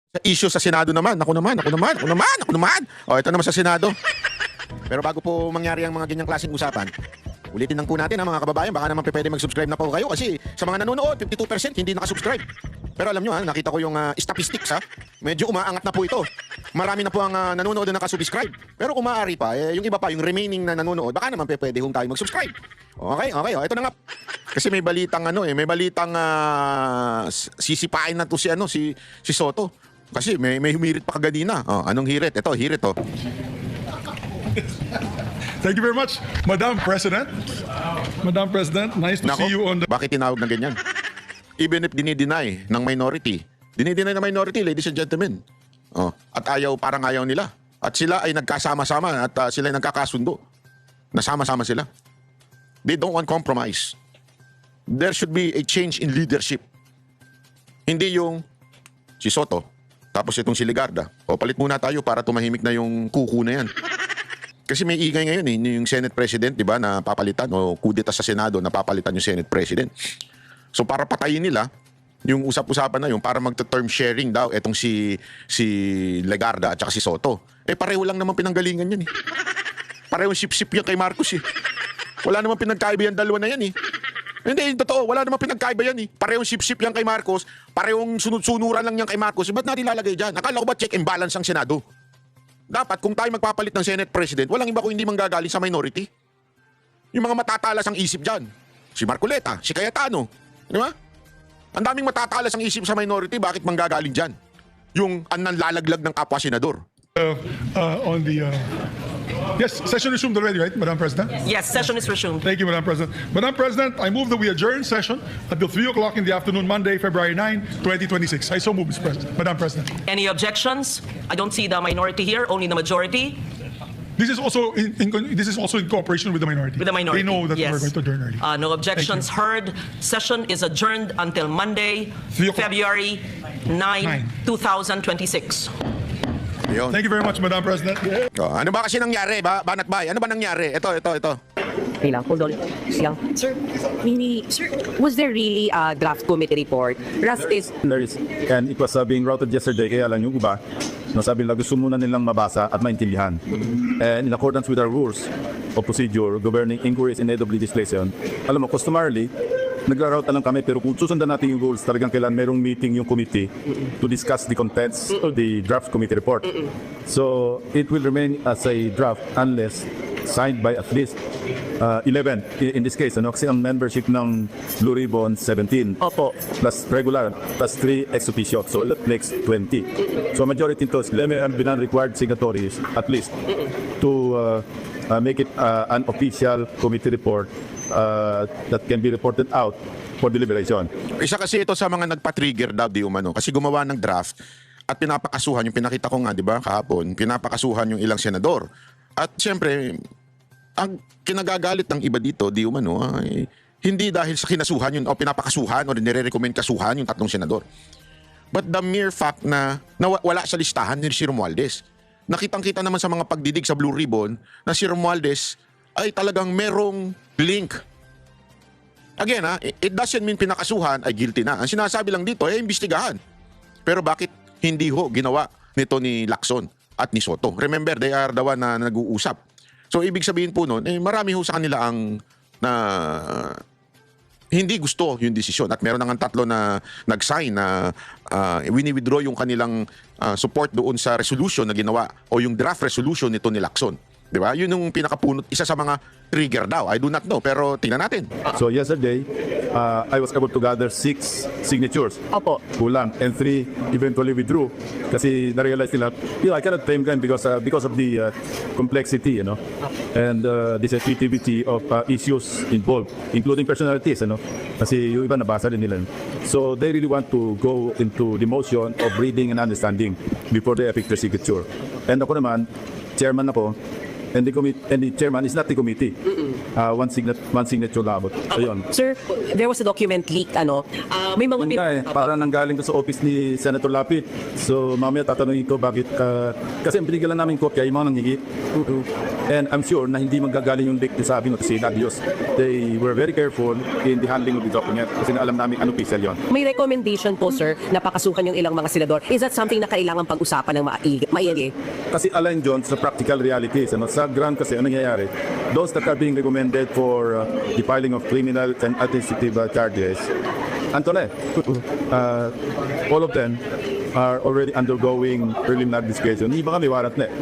Sa issue sa Senado naman, ako naman. O, ito naman sa Senado. Pero bago po mangyari ang mga ganyang klaseng usapan, ulitin lang po natin ha mga kababayan, baka naman pwede mag-subscribe na po kayo kasi sa mga nanonood, 52% hindi nakasubscribe. Pero alam nyo ha, nakita ko yung statistics ha, medyo umaangat na po ito. Marami na po ang nanonood na nakasubscribe. Pero kung maaari pa, yung iba pa, yung remaining na nanonood, baka naman pwede kung tayo mag-subscribe. Okay, ito na nga. Kasi may balitang sisipain na to si Soto. Kasi may humirit pa kaganina. Anong hirit? Ito, hirit oh. Thank you very much, Madam President. Madam President, nice to Nako, see you on the... bakit tinawag na ganyan? Even if dinideny ng minority, ladies and gentlemen. At parang ayaw nila. At sila ay nagkasama-sama at sila ay nagkakasundo. Nasama-sama sila. They don't want compromise. There should be a change in leadership. Hindi yung si Soto, tapos itong si Legarda. Palit muna tayo para tumahimik na yung kuku na yan. Kasi may ingay ngayon yung Senate President, di ba, na papalitan o kudeta sa Senado na papalitan yung Senate President. So para patayin nila yung usap-usapan na yung para magta-term sharing daw etong si Legarda at saka si Soto. Pareho lang naman pinanggalingan yan eh. Pareho sip-sip yan kay Marcos eh. Wala naman pinagkaiba yan dalawa na yan eh. Hindi, totoo, wala naman pinagkaiba yan eh. Parehong sip-sip yan kay Marcos, parehong sunod-sunuran lang yan kay Marcos. Ba't natin lalagay dyan? Akala ko ba check and balance ang Senado? Dapat kung tayo magpapalit ng Senate President, walang iba kung hindi manggagaling sa minority. Yung mga matatalas ang isip dyan. Si Marcoleta, si Cayetano. Di ba? Ang daming matatalas ang isip sa minority, bakit manggagaling dyan? Yung nanlalaglag ng kapwa senador. on the... Yes, session resumed already, right, Madam President? Yes, session is resumed. Thank you, Madam President. Madam President, I move that we adjourn session until 3 o'clock in the afternoon, Monday, February 9, 2026. I so move, Mr. President. Madam President. Any objections? I don't see the minority here, only the majority. This is also in cooperation with the minority. With the minority. They know that yes. we're going to adjourn early. No objections heard. Session is adjourned until Monday, 3 o'clock. February 9, 2026. Yun. Thank you very much, Madam President. Ano ba kasi nangyari? Banat Bay? Ano ba nangyari? Ito. Okay lang, hold on. Siya. Sir, was there really a draft committee report? Rust is... There is, and it was being routed yesterday, kaya lang yung iba, nasabi nila gusto muna nilang mabasa at maintindihan. And in accordance with our rules of procedure governing inquiries in aid of legislation, alam mo, customarily, nagra-route lang kami, pero kung susundan natin yung rules, talagang kailan merong meeting yung committee to discuss the contents of the draft committee report. So, it will remain as a draft unless signed by at least 11 in this case, kasi ang membership ng Blue Ribbon 17 Opo. plus regular plus 3 ex officio, so that makes 20. So majority to have been required signatories at least to make it an official committee report that can be reported out for deliberation. Isa kasi ito sa mga nagpa-trigger daw di umano kasi gumawa ng draft at pinapakasuhan yung pinakita ko nga, di ba, kahapon, pinapakasuhan yung ilang senador. At siyempre, ang kinagagalit ng iba dito, di umano, ay hindi dahil sa kinasuhan yun o pinapakasuhan o nire-recommend kasuhan yung tatlong senador. But the mere fact na wala sa listahan ni si Romualdez. Nakitang-kita naman sa mga pagdidig sa Blue Ribbon na si Romualdez ay talagang merong link. Again, it doesn't mean pinakasuhan ay guilty na. Ang sinasabi lang dito ay imbestigahan. Pero bakit hindi ho ginawa nito ni Lacson at ni Soto? Remember, they are the one na nag-uusap. So, ibig sabihin po nun, marami ho sa kanila ang hindi gusto yung desisyon. At meron nga tatlo na nag-sign na wini-withdraw yung kanilang support doon sa resolution na ginawa o yung draft resolution nito ni Lacson. Di ba? Yun yung pinakapunot, isa sa mga trigger daw. I do not know, pero tingnan natin. So yesterday, I was able to gather 6 signatures. Opo. Kulang. And 3 eventually withdrew. Kasi na-realize nila, I cannot blame them because of the complexity, and the sensitivity of issues involved, including personalities, Kasi yung iba nabasa din nila. So they really want to go into the motion of reading and understanding before they affect their signature. And ako naman, chairman ako, and the chairman is not the committee. one signature labot. Ayun. Sir, there was a document leaked, may mga... Yun nga eh, para nanggaling ko sa office ni Senator Lapid. So mamaya tatanungin ko bakit kasi ang binigyan lang namin kopya yung mga nangyigi. And I'm sure na hindi manggagaling yung leak sa amin kasi Diyos. They were very careful in the handling of the document kasi alam namin ano official yun. May recommendation po, sir, na pakasuhan yung ilang mga senador. Is that something na kailangan pag-usapan ng maigi? Kasi align John sa practical realities. Sa ground kasi ano nangyayari, those that are being recommended for the filing of criminal and administrative charges, all of them are already undergoing preliminary investigation. Iba kami warrant na eh.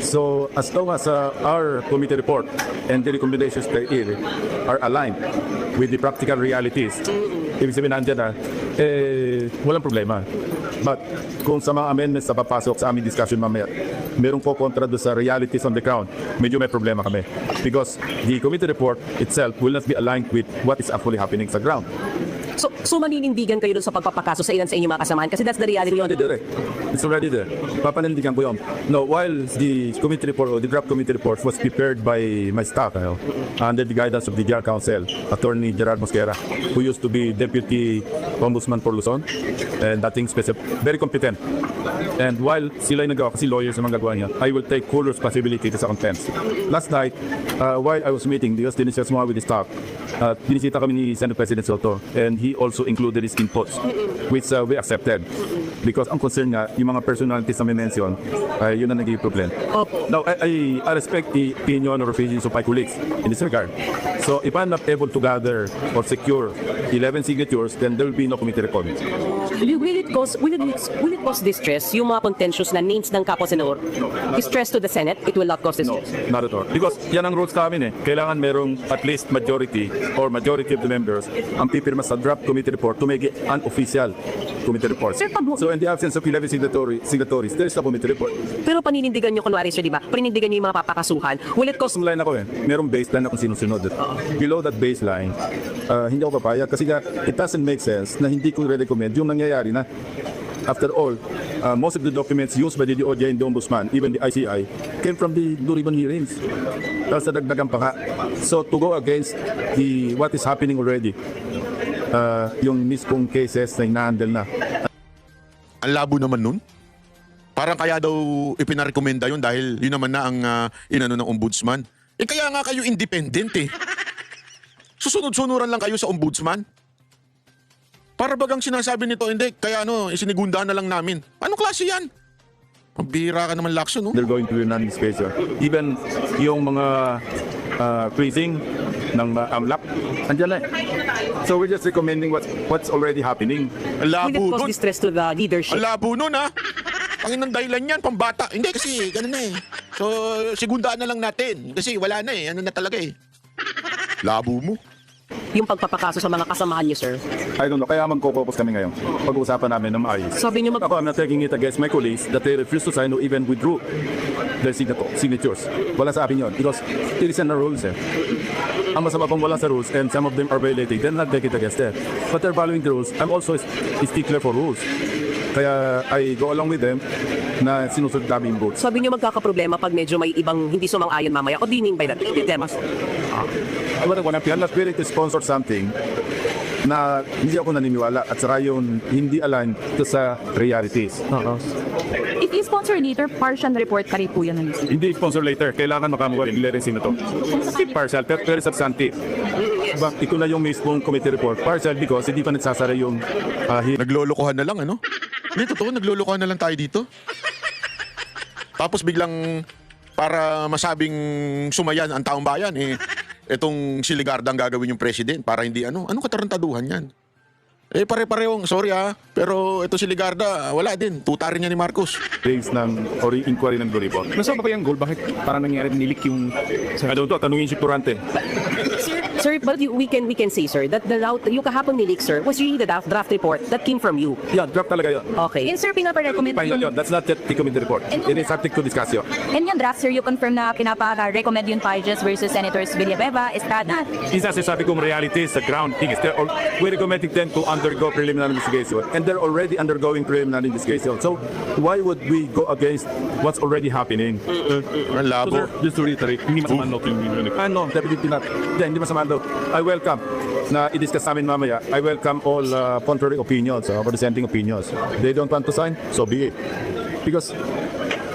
So as long as our committee report and the recommendations there are aligned with the practical realities, ibig sabihin nandiyan na, walang problema. But kung sa mga amendments na papasok sa aming discussion mamaya, merong po kontra doon sa realities on the ground, medyo may problema kami. Because the committee report itself will not be aligned with what is actually happening sa ground. So maninindigan kayo dun sa pagpapakaso sa ilan sa inyong mga kasamahan kasi that's the reality. Already there. It's already there. Papanindigan ko yun. No, while the committee report or the draft committee report was prepared by my staff under the guidance of the DR Council, Attorney Gerard Mosquera, who used to be Deputy Ombudsman for Luzon and dating very competent. And while sila yung nagawa, kasi lawyers yung mga gagawa niya, I will take full responsibility sa contents. Last night, while I was meeting, because diniscuss mo with the staff, binisita kami ni Senate President Soto and he also included his inputs, which we accepted. Because ang concern nga, yung mga personalities na may mention, yun ang naging problem. Now, I respect the opinion or opinions of my colleagues in this regard. So, if I'm not able to gather or secure 11 signatures, then there will be no committee report. Will it cause distress yung mga contentious na names ng kapwa senador? Distress to the Senate? It will not cause No, distress? not at all. Because yan ang rules namin eh. Kailangan merong at least majority or majority of the members ang pipirma sa draft committee report to make it unofficial committee report. Sir, So in the absence of 11 signatories, there is a committee report. Pero paninindigan nyo kunwari, sir, di ba? Paninindigan nyo yung mga papakasuhan. Will it cause... Line ako eh. Merong baseline na kung sino-sunod. Below that baseline, hindi ako papayag kasi it doesn't make sense na hindi ko re-recommend yung nangyayari na after all, most of the documents used by the DOJ and the Ombudsman, even the ICI, came from the Blue Ribbon hearings. Tapos nadagdagan pa nga. So to go against what is happening already, yung mismong cases na hinahandle na. Ang labo naman nun. Parang kaya daw ipinarekomenda yun dahil yun naman na ang inano ng ombudsman. Kaya nga kayo independent eh. Susunod-sunuran lang kayo sa ombudsman. Para bagang sinasabi nito, hindi, kaya isinigundaan na lang namin. Anong klase yan? Pambihira ka naman, Lacson, no? They're going to run this case. Even yung mga freezing ng AMLAC, andyan na eh. So we're just recommending what's already happening. Ang Will labo it cause nun. distress to the leadership? Ang labo nun, ha? Ang inang dahilan yan, pambata. Hindi, kasi ganun na eh. So, sigundaan na lang natin. Kasi wala na eh. Ano na talaga eh. Labo mo. Yung pagpapakaso sa mga kasamahan nyo, sir? I don't know, kaya magkokopos kami ngayon. Pag-uusapan namin ng maayos. Sabi niyo Ako, I'm not taking it against my colleagues that they refuse to sign or even withdrew their signatures. Wala sa akin yun because it is in the rules eh. Ang masama pang wala sa rules and some of them are violating, then I'll take it against them. But they're following the rules. I'm also a stickler for rules. Kaya I go along with them na sinusunod namin yung votes. Sabi niyo magkakaproblema pag medyo may ibang hindi sumang-ayon mamaya. What do you mean by that? I'm not willing to sponsor something na hindi ako naniniwala at saka yung hindi align to sa realities. If i-sponsor later, partial report ka rin po yan. Hindi sponsor later. Kailangan makamuha rin sino to. Partial, pero substantive. But ito na yung mismong committee report. Partial because hindi pa nagsasara yung Naglolokohan na lang, ano? Hindi, totoo, naglolokohan na lang tayo dito. Tapos biglang, para masabing sumayan ang taong bayan, etong si Ligarda ang gagawin yung president para hindi anong katarantaduhan yan? Pare-parehong, sorry pero ito si Ligarda, wala din, tuta rin niya ni Marcos. things ng or inquiry ng Blue Ribbon. Nasaan ba kayang goal? Bakit parang nangyari nilik yung... Tanungin si Turante. Sir, but we can say, sir, that the route, yung kahapon ni Leak, sir, was really the draft report that came from you. Yeah, draft talaga yun. Okay. And sir, pinaparecommend Final yun. That's not yet the committee report. It is subject to discussion. And yung draft, sir, you confirm na pinapa-recommend yung Pages versus Senators Villanueva, Estrada. Isa sabi kong reality sa ground thing is we're recommending them to undergo preliminary investigation and they're already undergoing preliminary investigation. So why would we go against what's already happening? Ang labo. Just to reiterate, hindi masama loob yung no, definitely not. Hindi masama loob. I welcome na i-discuss namin mamaya. I welcome all contrary opinions, dissenting opinions. They don't want to sign, so be it. Because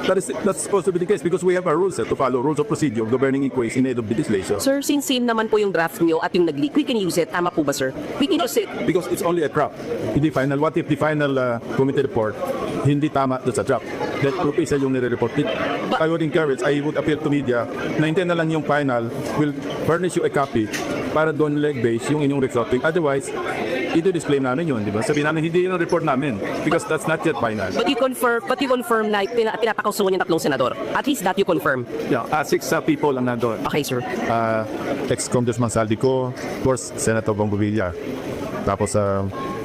that's supposed to be the case because we have our rules to follow, rules of procedure governing inquiries in aid of legislation. Sir, since same naman po yung draft niyo at yung nag-leak, we can use it. Tama po ba, sir? We can use it. Because it's only a draft. Hindi final. What if the final committee report hindi tama doon sa draft? That group isa yung nire-report. I would encourage, I would appeal to media na hindi na lang yung final, will furnish you a copy para doon leg-base yung inyong reporting. Otherwise, ito-display namin yun, di ba? Sabihin namin, hindi yun ang report namin because that's not yet final. But you confirm na pinapakasuhan yung tatlong senador. At least that you confirm. Yeah, 6 people ang nandun. Okay, sir. Ex-Congressman Saldico, of course, Senator Bongo Villa. Tapos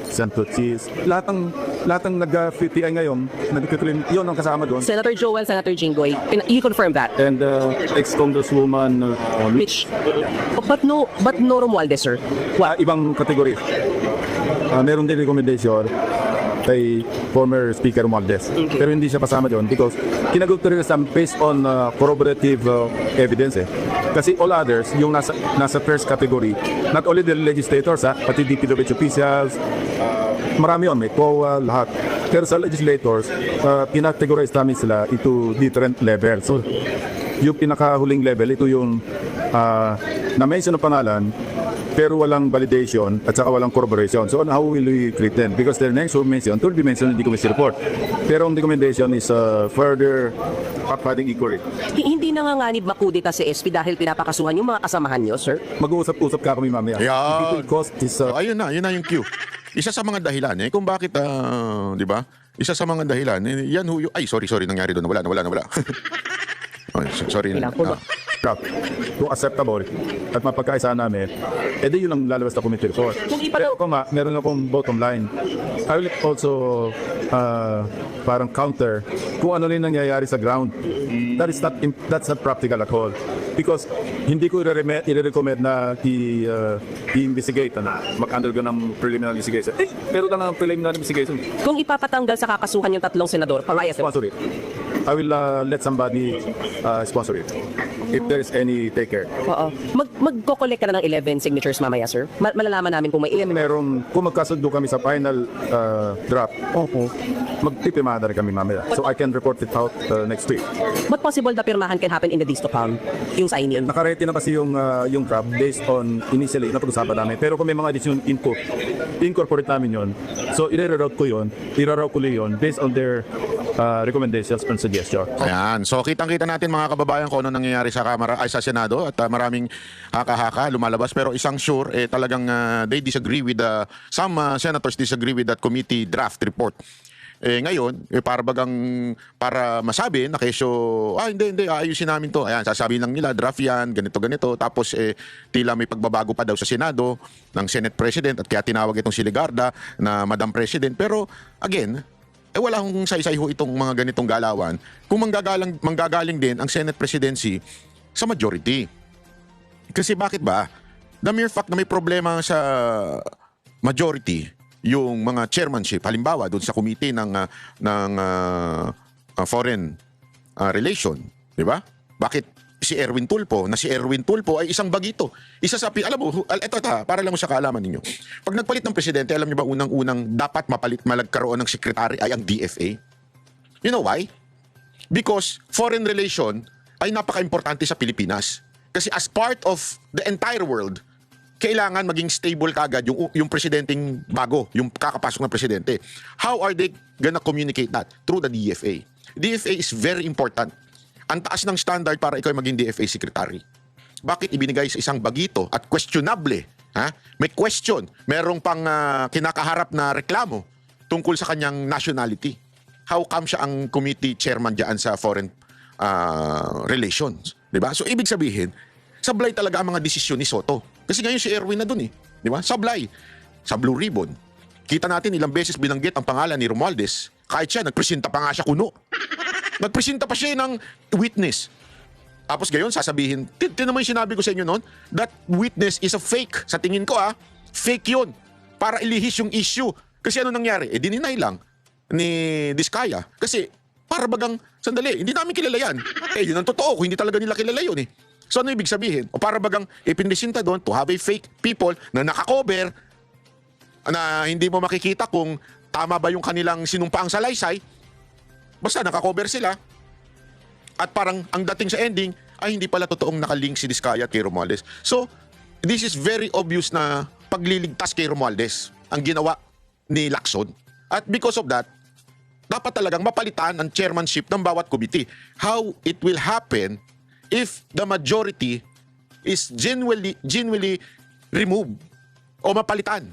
Senator Cheese. Lahat ng nag-PTI ngayon, nag-claim, yun ang kasama doon. Senator Joel, Senator Jinggoy, you confirm that. And ex-Congresswoman Mitch. But no Romualdez, sir. ibang category. Meron din recommendation kay former Speaker Romualdez. Pero hindi siya pasama doon because kinagot ko rin based on corroborative evidence. Kasi all others, yung nasa first category, not only the legislators, pati DPWH officials, marami yun, may COA, lahat. Pero sa legislators, pinacategorize namin sila into different levels. So, yung pinakahuling level, ito yung na-mention ng pangalan, pero walang validation at saka walang corroboration. So how will we treat them? Because their next mention will be mentioned in the committee report. Pero ang recommendation is further fact-finding inquiry. Hindi nanganganib makudita si SP dahil pinapakasuhan yung mga kasamahan nyo, sir? Mag-uusap-usap ka kami mamaya. Yeah. It will cost is... Ayun na yung cue. Isa sa mga dahilan kung bakit, di ba? Isa sa mga dahilan, yan ho ay, sorry, nangyari doon. Nawala. Oh, sorry. Kailangan ko ba? Kung acceptable at mapagkaisa namin, edi yun ang lalabas na committee report. Pero kung meron akong bottom line, I will also parang counter kung ano rin nangyayari sa ground. That's not practical at all. Because hindi ko i-recommend na i-investigate mag-undergo ng preliminary investigation. Pero lang ang preliminary investigation. Kung ipapatanggal sa kakasuhan yung tatlong senador, pangayas. Sponsor it. I will let somebody sponsor it. If there is any taker. Oo. Magko-collect ka na ng 11 signatures mamaya, sir? Malalaman namin kung may Kung magkasundo kami sa final draft, magpipirmahan na rin kami mamaya. So I can report it out next week. But possible the pirmahan can happen in the days to come? Yung signing? Nakarete na kasi yung draft based on initially na pag-usapan namin. Pero kung may mga additional input, incorporate namin yun. So i-reroute ko yun based on their recommendations and suggestions. Ayan. So kitang-kita natin mga kababayan kung ano nangyayari sa Kamara ay sa Senado at maraming haka-haka lumalabas pero isang sure talagang they disagree with some senators disagree with that committee draft report. Ngayon, para masabi na kesyo, hindi, ayusin namin to. Ayan, sasabihin lang nila, draft yan, ganito. Tapos, tila may pagbabago pa daw sa Senado ng Senate President at kaya tinawag itong si Legarda na Madam President. Pero, again, wala akong saysay ho itong mga ganitong galawan kung manggagaling din ang Senate Presidency sa majority. Kasi bakit ba? The mere fact na may problema sa majority yung mga chairmanship, halimbawa doon sa committee ng foreign relation, di ba? Bakit si Erwin Tulfo ay isang bagito. Isa sa alam mo, ito para lang sa kaalaman ninyo. Pag nagpalit ng presidente, alam niyo ba unang dapat malagkaroon ng sekretary ay ang DFA? You know why? Because foreign relation ay napaka-importante sa Pilipinas. Kasi as part of the entire world, kailangan maging stable kagad yung presidenteng bago, yung kakapasok na presidente. How are they gonna communicate that? Through the DFA. DFA is very important. Ang taas ng standard para ikaw maging DFA secretary. Bakit ibinigay sa isang bagito at questionable? May question. Merong pang kinakaharap na reklamo tungkol sa kanyang nationality. How come siya ang committee chairman dyan sa foreign relations? Diba? So ibig sabihin, sablay talaga ang mga desisyon ni Soto. Kasi ngayon si Erwin na dun eh. Di ba? Sablay. Sa Blue Ribbon. Kita natin ilang beses binanggit ang pangalan ni Romualdez. Kahit siya, nagpresenta pa nga siya kuno. Nagpresenta pa siya ng witness. Tapos gayon, sasabihin, tinan mo yung sinabi ko sa inyo noon, that witness is a fake. Sa tingin ko fake yun. Para ilihis yung issue. Kasi ano nangyari? Dininay lang ni Diskaya. Kasi, para bagang, sandali, hindi namin kilala yan. Yun ang totoo, kung hindi talaga nila kilala yun eh. So ano ibig sabihin? O para bagang ipindisinta doon to have a fake people na nakakover, na hindi mo makikita kung tama ba yung kanilang sinumpaang salaysay. Basta nakakover sila. At parang ang dating sa ending ay hindi pala totoong nakalink si Diskaya at kay Romualdez. So, this is very obvious na pagliligtas kay Romualdez ang ginawa ni Lacson. At because of that, dapat talagang mapalitan ang chairmanship ng bawat committee. How it will happen if the majority is genuinely removed o mapalitan.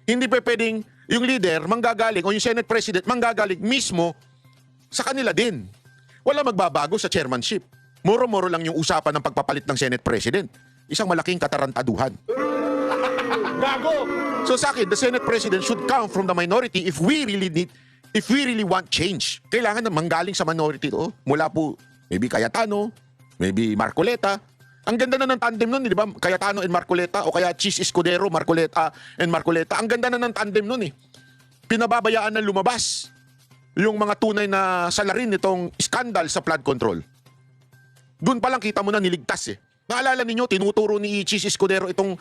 Hindi pa pwedeng yung leader manggagaling o yung Senate President manggagaling mismo sa kanila din. Wala magbabago sa chairmanship. Moro-moro lang yung usapan ng pagpapalit ng Senate President. Isang malaking katarantaduhan. Gago! So sa akin, the Senate President should come from the minority if we really want change. Kailangan na manggaling sa minority to. Mula po, maybe Cayetano, maybe Marcoleta. Ang ganda na ng tandem nun, di ba? Cayetano and Marcoleta o kaya Chis Escudero, Marcoleta and Marcoleta. Ang ganda na ng tandem nun eh. Pinababayaan na lumabas yung mga tunay na salarin nitong skandal sa flood control. Doon pa lang kita mo na niligtas eh. Naalala ninyo, tinuturo ni Chis Escudero itong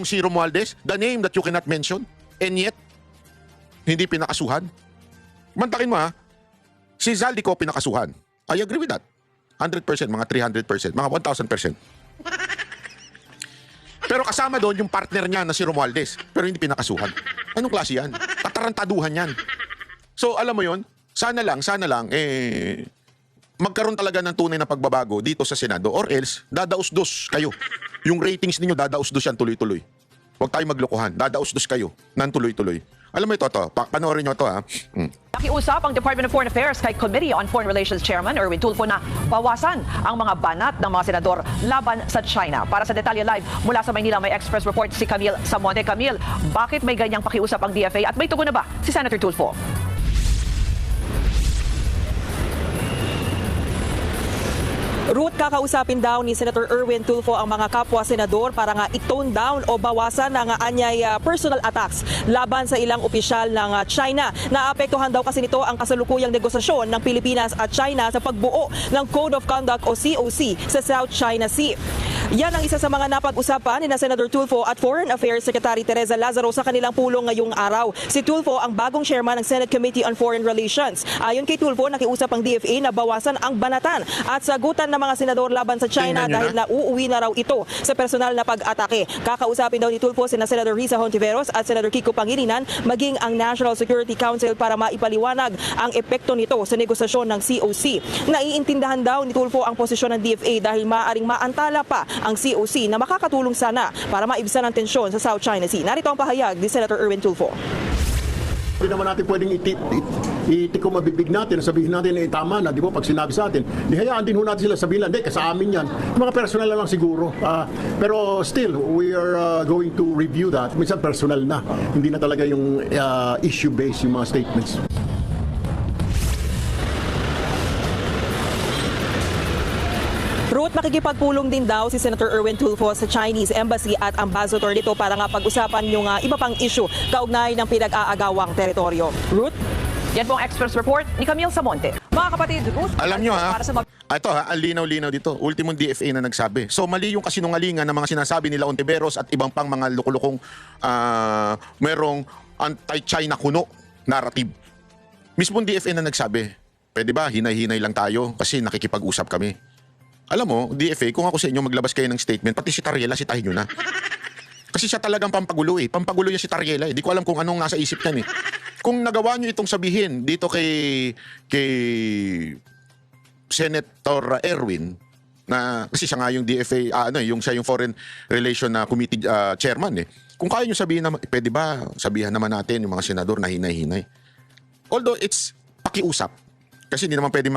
si Romualdez, the name that you cannot mention, and yet, hindi pinakasuhan. Mantakin mo si Zaldico pinakasuhan. I agree with that. 100%, mga 300%, mga 1,000%. Pero kasama doon yung partner niya na si Romualdez, pero hindi pinakasuhan. Anong klase yan? Tatarantaduhan yan. So alam mo yon, sana lang, magkaroon talaga ng tunay na pagbabago dito sa Senado or else, dadaus-dos kayo. Yung ratings ninyo, dadaus-dos yan tuloy-tuloy. Huwag tayo maglokohan, dadaus-dos kayo ng tuloy-tuloy. Alam mo ito, panoorin nyo ito Nakiusap ang Department of Foreign Affairs kay Committee on Foreign Relations Chairman Erwin Tulfo na bawasan ang mga banat ng mga senador laban sa China. Para sa Detalye Live, mula sa Maynila may Express Report si Camille Samonte. Camille, bakit may ganyang pakiusap ang DFA at may tugon na ba si Senator Tulfo? Ruth, kakausapin daw ni Senator Erwin Tulfo ang mga kapwa-senador para nga i-tone down o bawasan ang anyay personal attacks laban sa ilang opisyal ng China. Naapektuhan daw kasi nito ang kasalukuyang negosasyon ng Pilipinas at China sa pagbuo ng Code of Conduct o COC sa South China Sea. Yan ang isa sa mga napag-usapan ni Senator Tulfo at Foreign Affairs Secretary Teresa Lazaro sa kanilang pulong ngayong araw. Si Tulfo ang bagong chairman ng Senate Committee on Foreign Relations. Ayon kay Tulfo, nakiusap ang DFA na bawasan ang banatan at sagutan ng mga senador laban sa China dahil nauuwi na raw ito sa personal na pag-atake. Kakausapin daw ni Tulfo sina Senator Risa Hontiveros at Senator Kiko Pangilinan maging ang National Security Council para maipaliwanag ang epekto nito sa negosasyon ng COC. Naiintindahan daw ni Tulfo ang posisyon ng DFA dahil maaaring maantala pa ang COC na makakatulong sana para maibsan ang tensyon sa South China Sea. Narito ang pahayag ni Senator Erwin Tulfo. Hindi naman natin pwedeng itikom mabibig natin, sabihin natin na tama na, di ba, pag sinabi sa atin. Di hayaan din ho natin sila sabihin, hindi, sa amin yan. Mga personal na lang siguro. Pero still, we are going to review that. Minsan personal na. Hindi na talaga yung issue-based yung mga statements. Ruth, makikipagpulong din daw si Senator Erwin Tulfo sa Chinese Embassy at Ambassador nito para nga pag-usapan yung iba pang issue kaugnay ng pinag-aagawang teritoryo. Ruth? Yan po ang Express Report ni Camille Samonte. Mga kapatid, Ruth, alam nyo para sa ito ang linaw-linaw dito. Ultimong DFA na nagsabi. So mali yung kasinungalingan ng mga sinasabi nila Ontiveros at ibang pang mga lukulukong merong anti-China kuno narrative. Mismong DFA na nagsabi, pwede ba hinay-hinay lang tayo kasi nakikipag-usap kami. Alam mo, DFA, kung ako sa inyo maglabas kayo ng statement, pati si Tariela, sitahin nyo na. Kasi siya talagang pampagulo eh. Pampagulo niya si Tariela eh. Di ko alam kung anong nasa isip niya eh. Kung nagawa nyo itong sabihin dito kay Senator Erwin, na kasi siya nga yung DFA, yung siya yung Foreign Relation Committee chairman eh. Kung kaya nyo sabihin na, pwede ba sabihan naman natin yung mga senador na hinay-hinay. Although it's pakiusap. Kasi hindi naman pwede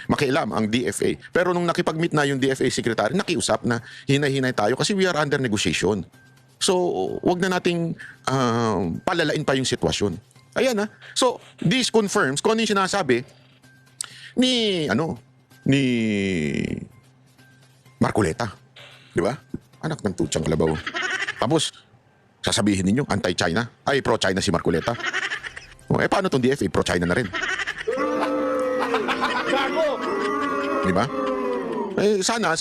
makialam ang DFA. Pero nung nakipag-meet na yung DFA secretary, nakiusap na hinay-hinay tayo kasi we are under negotiation. So, wag na nating palalain pa yung sitwasyon. Ayan ha. So, this confirms kung ano yung sinasabi ni Marcoleta. Di ba? Anak ng tutsang kalabaw. Tapos, sasabihin ninyo, anti-China. Ay, pro-China si Marcoleta. Paano tong DFA? Pro-China na rin. Di ba? Sana,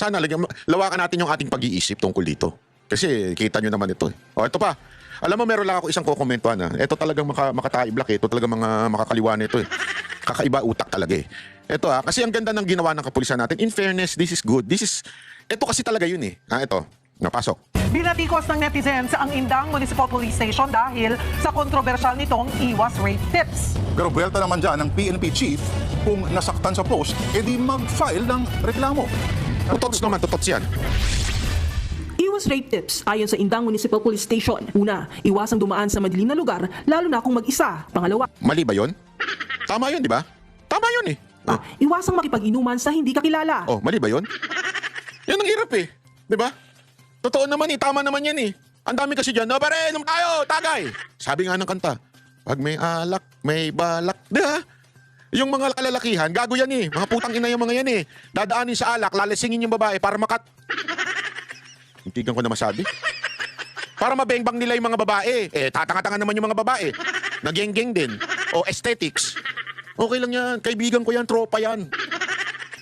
lawakan natin yung ating pag-iisip tungkol dito. Kasi, kita nyo naman ito. Ito pa. Alam mo, meron lang ako isang kokomentuhan na. Ito talagang makataiblak eh. Ito talagang mga makakaliwa nito eh. Kakaiba utak talaga eh. Ito kasi ang ganda ng ginawa ng kapulisan natin. In fairness, this is good. Ito kasi talaga yun eh. Ito, napasok. Binatikos ng netizens ang Indang Municipal Police Station dahil sa kontrobersyal nitong iwas rape tips. Pero buwelta naman dyan ng PNP chief kung nasaktan sa post, edi mag-file ng reklamo. Tutots naman, tutots yan. Iwas rape tips ayon sa Indang Municipal Police Station. Una, iwasang dumaan sa madilim na lugar, lalo na kung mag-isa. Pangalawa, Mali ba yun? Tama yun, di ba? Tama yun eh. iwasang makipag-inuman sa hindi kakilala. Mali ba yun? Yan ang hirap eh. Di ba? Totoo naman eh, tama naman yan eh. Ang dami kasi dyan, pare, inom tayo, tagay. Sabi nga ng kanta, pag may alak, may balak. Di ba? Yung mga kalalakihan, gago yan eh. Mga putang ina yung mga yan eh. Dadaanin sa alak, lalisingin yung babae para Hintigan ko na masabi. Para mabengbang nila yung mga babae. Tatanga-tanga naman yung mga babae. Nagyenggeng din. O aesthetics. Okay lang yan. Kaibigan ko yan. Tropa yan.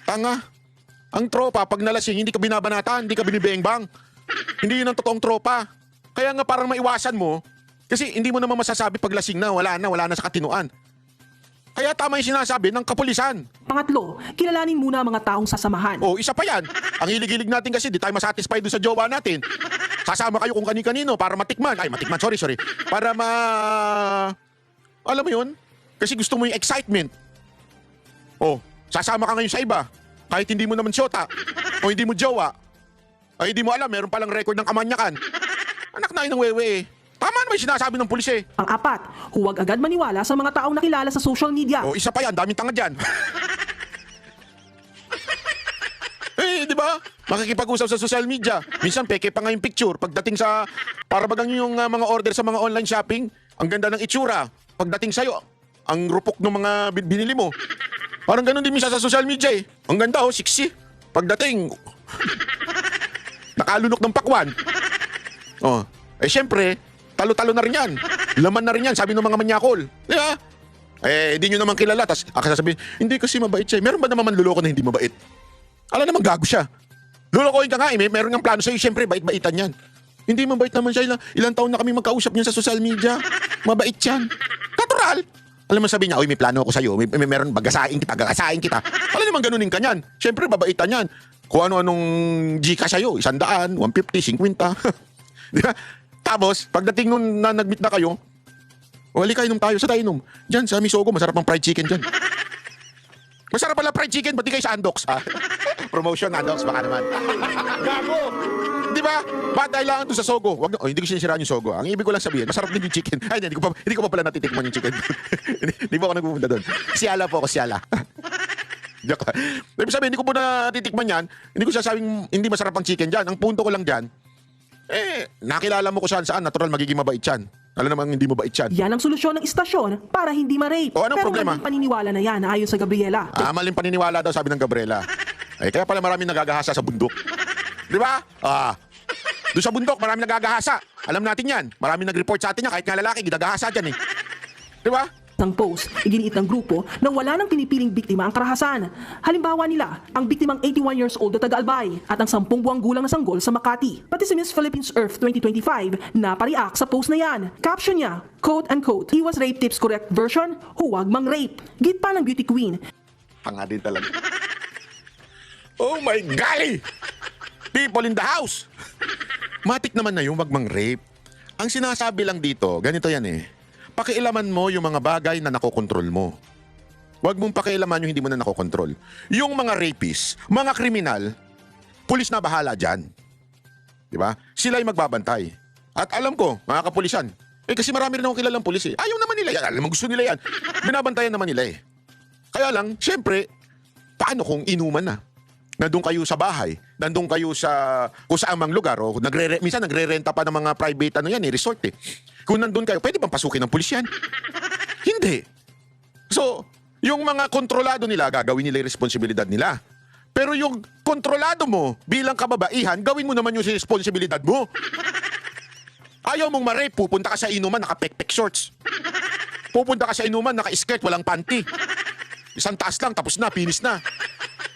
Tanga. Ang tropa, pag nalasing, hindi ka binabanatan, hindi ka binibengbang. Hindi yun ang totoong tropa. Kaya nga parang maiwasan mo, kasi hindi mo naman masasabi pag lasing na, wala na sa katinuan. Kaya tama yung sinasabi ng kapulisan. Pangatlo, kilalanin muna ang mga taong sasamahan. Isa pa yan. Ang hilig-hilig natin kasi, di tayo masatisfy doon sa jowa natin. Sasama kayo kung kani-kanino para matikman. Sorry. Para alam mo yun? Kasi gusto mo yung excitement. Sasama ka ngayon sa iba. Kahit hindi mo naman syota. O hindi mo jowa. Ay hindi mo alam, meron palang record ng kamanyakan. Anak na yun ng wewe eh. Tama naman yung sinasabi ng pulis eh. Pang-apat, huwag agad maniwala sa mga taong nakilala sa social media. Isa pa yan, daming tanga dyan. Di ba? Makikipag-usap sa social media. Minsan peke pa nga yung picture. Pagdating sa, para bagang yung mga order sa mga online shopping, ang ganda ng itsura. Pagdating sa'yo, ang rupok ng mga binili mo. Parang ganun din minsan sa social media eh. Ang ganda sexy. Pagdating, nakalunok ng pakwan. Syempre, talo-talo na rin yan. Laman na rin yan, sabi ng mga manyakol. Di ba? Hindi nyo naman kilala. Tapos sasabihin, hindi kasi mabait siya. Meron ba naman manluloko na hindi mabait? Alam naman gago siya. Lulukoyin ka nga meron ng plano sa'yo. Syempre, bait-baitan yan. Hindi mabait naman siya. Ilang taon na kami magkausap niya sa social media. Mabait yan. Natural. Alam mo sabi niya, may plano ako sa'yo. Meron gagasain kita. Alam naman ganunin ka niyan. Syempre, babaitan yan. Kung ano-anong Gcash sa'yo. 100, 150, 50. Di ba? Tapos, pagdating nun na nag-meet na kayo, halika inom tayo. Sa tayo inom? Diyan, sa Misogo, masarap ang fried chicken dyan. Masarap pala fried chicken, ba't di kayo sa Andox? Promotion, Andox, baka naman. Gago! Di ba? Ba't kailangan doon sa Sogo? Hindi ko sinisiraan yung Sogo. Ang ibig ko lang sabihin, masarap din yung chicken. Ay, hindi ko pa pala natitikman yung chicken. Hindi po ako nagpupunta doon. Siala po ako, siala. Joke. Ibig sabihin, hindi ko po natitikman yan. Hindi ko sasabing hindi masarap ang chicken dyan. Ang punto ko lang dyan, nakilala mo ko saan, natural magiging mabait yan. Alam namang hindi mabait yan. Yan ang solusyon ng istasyon para hindi ma-rape. Anong Pero problema? maling paniniwala na yan ayon sa Gabriela. Maling paniniwala daw, sabi ng Gabriela. Kaya pala maraming nagagahasa sa bundok. Di ba? Doon sa bundok, maraming nagagahasa. Alam natin yan. Maraming nag-report sa atin yan. Kahit nga lalaki, ginagahasa dyan eh. Di ba? Sa post, iginiit ng grupo na wala nang pinipiling biktima ang karahasan. Halimbawa nila, ang biktimang 81 years old na taga-Albay at ang 10 buwang gulang na sanggol sa Makati. Pati si Miss Philippines Earth 2025 napareact sa post na yan. Caption niya, quote-unquote, "Iwas rape tips correct version, huwag mang rape." Git pa ng beauty queen. Hanga din talaga. Oh my golly! People in the house! Matik naman na yung wag mang rape. Ang sinasabi lang dito, ganito yan eh. Pakialaman mo yung mga bagay na nakokontrol mo. Huwag mong pakialaman yung hindi mo na nakokontrol. Yung mga rapists, mga kriminal, pulis na bahala dyan. Diba? Sila yung magbabantay. At alam ko, mga kapulisan, kasi marami rin akong kilalang pulis eh. Ayaw naman nila yan. Alam mo, gusto nila yan. Binabantayan naman nila eh. Kaya lang, syempre, paano kung inuman na? nandun kayo sa bahay, nandun kayo sa kung saan mang lugar, o minsan nagre-renta pa ng mga private resort eh. Kung nandun kayo, pwede bang pasukin ng pulis yan? Hindi. So, yung mga kontrolado nila, gagawin nila yung responsibilidad nila. Pero yung kontrolado mo bilang kababaihan, gawin mo naman yung responsibilidad mo. Ayaw mong ma-rape, pupunta ka sa inuman, naka-pek-pek shorts. Pupunta ka sa inuman, naka-skirt, walang panty. Isang taas lang, tapos na, finish na.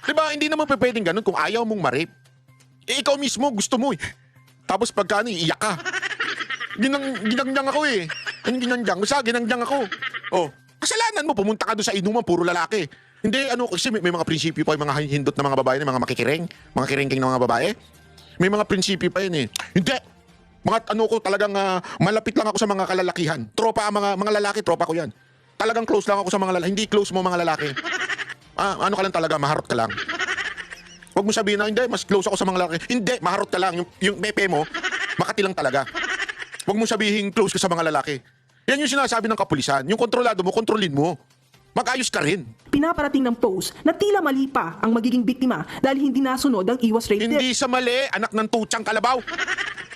Diba, hindi naman pwedeng ganun kung ayaw mong ma-rape. Eh, ikaw mismo, gusto mo eh. Tapos pagka iiyak ka. Ginangjang ako eh. Anong ginangjang? Basta ginangjang ako. Oh, kasalanan mo, pumunta ka doon sa inuman, puro lalaki. Hindi, kasi may mga prinsipyo pa, yung mga hindot na mga babae, mga makikiring, mga kiringking na mga babae. May mga prinsipyo pa yun eh. Hindi. Mga ko talagang malapit lang ako sa mga kalalakihan. Tropa, mga lalaki, tropa ko yan. Talagang close lang ako sa mga lalaki. Hindi close mo mga lalaki. Ano ka lang talaga, maharot ka lang. Huwag mo sabihin na, hindi, mas close ako sa mga lalaki. Hindi, maharot ka lang. Yung pepe mo, makati lang talaga. Huwag mo sabihin close ka sa mga lalaki. Yan yung sinasabi ng kapulisan. Yung kontrolado mo, kontrolin mo. Mag-ayos ka rin. Pinaparating ng post na tila mali pa ang magiging biktima dahil hindi nasunod ang iwas rape. Hindi sa mali, anak ng tutsang kalabaw.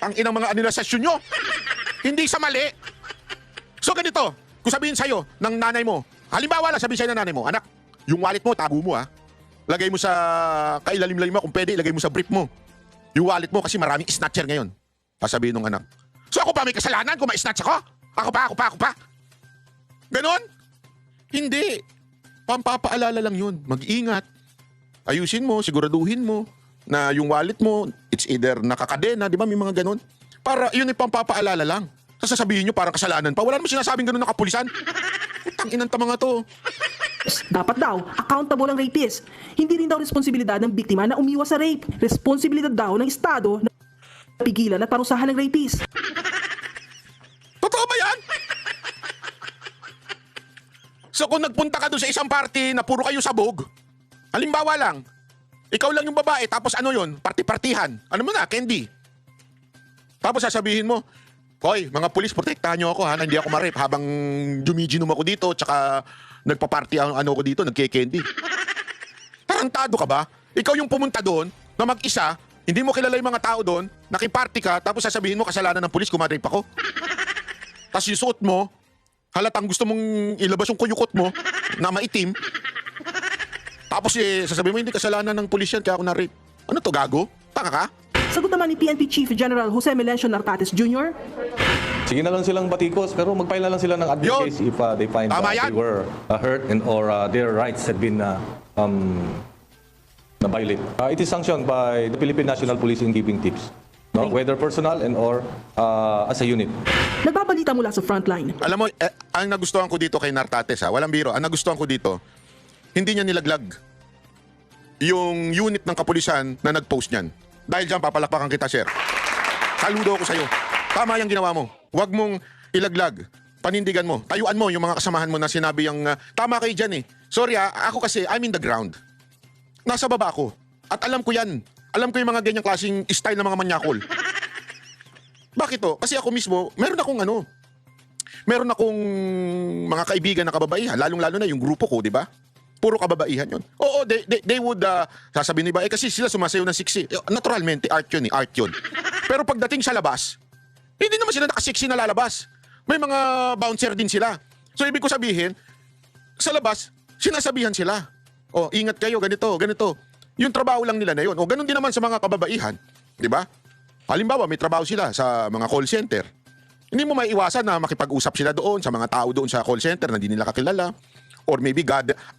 Ang inang mga anilasasyon nyo. Hindi sa mali. So ganito, kung sabihin sa'yo ng nanay mo, halimbawa lang sabihin sa'yo ng nanay mo, anak, yung wallet mo, tago mo ha. Lagay mo sa kailalim-lalim mo, kung pwede, ilagay mo sa brief mo. Yung wallet mo kasi maraming snatcher ngayon. Sasabihin ng anak. So ako pa may kasalanan kung ma-snatch ako? Ako pa? Ganon? Hindi. Pampapaalala lang yun. Mag-ingat. Ayusin mo, siguraduhin mo na yung wallet mo, it's either nakakadena, di ba? May mga ganon. Para yun ay pampapaalala lang. Sasabihin nyo parang kasalanan pa. Wala naman sinasabing ganon ng kapulisan. Utang inang ta mga to. Dapat daw, accountable ang rapist. Hindi rin daw responsibilidad ng biktima na umiwas sa rape. Responsibilidad daw ng Estado na pigilan at parusahan ng rapist. Totoo ba yan? So kung nagpunta ka doon sa isang party na puro kayo sabog, halimbawa lang, ikaw lang yung babae, tapos ano yun? Party-partihan. Ano mo na, candy. Tapos sasabihin mo, hoy, mga pulis, protektahan nyo ako ha, na hindi ako ma-rape habang jumiginom ako dito, tsaka nagpa-party ako dito, nagke-candy. Tarantado ka ba? Ikaw yung pumunta doon na mag-isa, hindi mo kilala yung mga tao doon, nakiparty ka, tapos sasabihin mo kasalanan ng pulis kung ma-rape ako. Tapos yung suot mo, halatang gusto mong ilabas yung kuyukot mo na maitim. Tapos sasabihin mo, hindi kasalanan ng pulis yan kaya ako na-rape. Ano to, gago? Taka ka? Sagot naman ni PNP Chief General Jose Melencio Nartates Jr. Sige na lang silang batikos, pero mag-file na lang sila ng admin case if they find they were hurt and or their rights had been na-violate. It is sanctioned by the Philippine National Police in giving tips, no? Whether personal and or as a unit. Nagbabalita mula sa frontline. Alam mo, ang nagustuhan ko dito kay Nartates walang biro, ang nagustuhan ko dito, hindi niya nilaglag yung unit ng kapulisan na nag-post niyan. Dahil dyan, papalakpakan kita, sir. Saludo ako sa'yo. Tama yung ginawa mo. Huwag mong ilaglag. Panindigan mo. Tayuan mo yung mga kasamahan mo na sinabi yung tama kayo dyan eh. Sorry ako kasi I'm in the ground. Nasa baba ako. At alam ko yan. Alam ko yung mga ganyang klaseng style ng mga manyakol. Bakit to? Kasi ako mismo, meron akong mga kaibigan na kababaihan. Lalong-lalo na yung grupo ko, di ba? Puro kababaihan yun. Oo, they would, sasabihin niba, kasi sila sumasayaw ng siksi. Naturalmente, art yun. Pero pagdating sa labas, hindi naman sila nakasiksi na lalabas. May mga bouncer din sila. So, ibig ko sabihin, sa labas, sinasabihan sila. O, ingat kayo, ganito. Yung trabaho lang nila na yun. O, ganun din naman sa mga kababaihan. Di ba? Halimbawa, may trabaho sila sa mga call center. Hindi mo maiiwasan na makipag-usap sila doon sa mga tao doon sa call center na hindi nila kakilala. Or maybe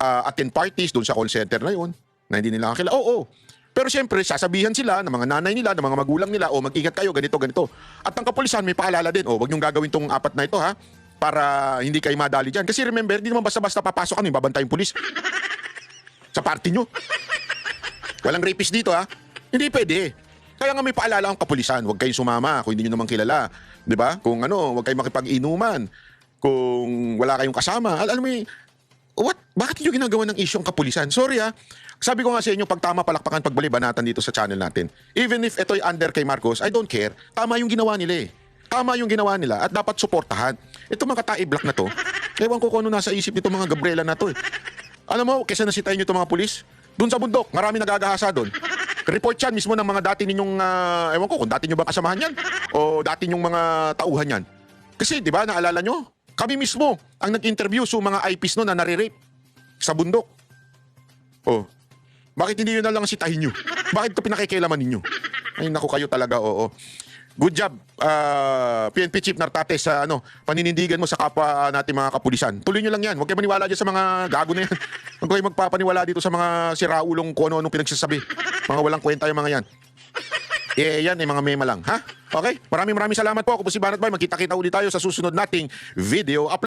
attend parties doon sa call center na yun, na hindi nila kakilala. Oo. Pero siyempre, sasabihan sila ng mga nanay nila, ng mga magulang nila, mag-ingat kayo, ganito. At ang kapulisan may paalala din, wag niyong gagawin tong apat na ito ha, para hindi kayo madali dyan. Kasi remember, hindi naman basta-basta papasok kami, babantay yung pulis. Sa party nyo. Walang rapist dito ha. Hindi pwede. Kaya nga may paalala ang kapulisan, huwag kayong sumama kung hindi nyo naman kilala. Diba? Kung huwag kayong makipag-inuman. Kung wala kayong kasama. Alam mo bakit nyo ginagawa ng issue ang kapulisan? Sorry sabi ko nga sa inyo, pag tama palakpakan, pagbalibanatan dito sa channel natin. Even if ito'y under kay Marcos, I don't care. Tama yung ginawa nila Tama yung ginawa nila at dapat suportahan. Ito mga tae-black na to, ewan ko kung ano nasa isip nito mga Gabriela na to Alam mo, kesa nasitayin nyo itong mga pulis, Doon sa bundok, marami nagagahasa doon. Report yan mismo ng mga dati ninyong, ewan ko kung dati nyo ba kasamahan yan o dati nyong mga tauhan yan. Kasi, di ba, naalala nyo? Kami mismo ang nag-interview sa mga IPs noon na nare-rape sa bundok. Oh, bakit hindi yun na lang sitahin nyo? Bakit ito pinakikialaman ninyo? Ay, naku kayo talaga, oo. Good job, PNP Chief Nartates, sa paninindigan mo sa kapwa natin mga kapulisan. Tuloy nyo lang yan. Huwag kayo maniwala dyan sa mga gago na yan. Huwag kayo magpapaniwala dito sa mga siraulong kung ano-anong pinagsasabi. Mga walang kwenta yung mga yan. Yan, mga mema lang. Ha? Okay? Maraming salamat po. Ako po si Banat Bay. Magkita-kita ulit tayo sa susunod nating video upload.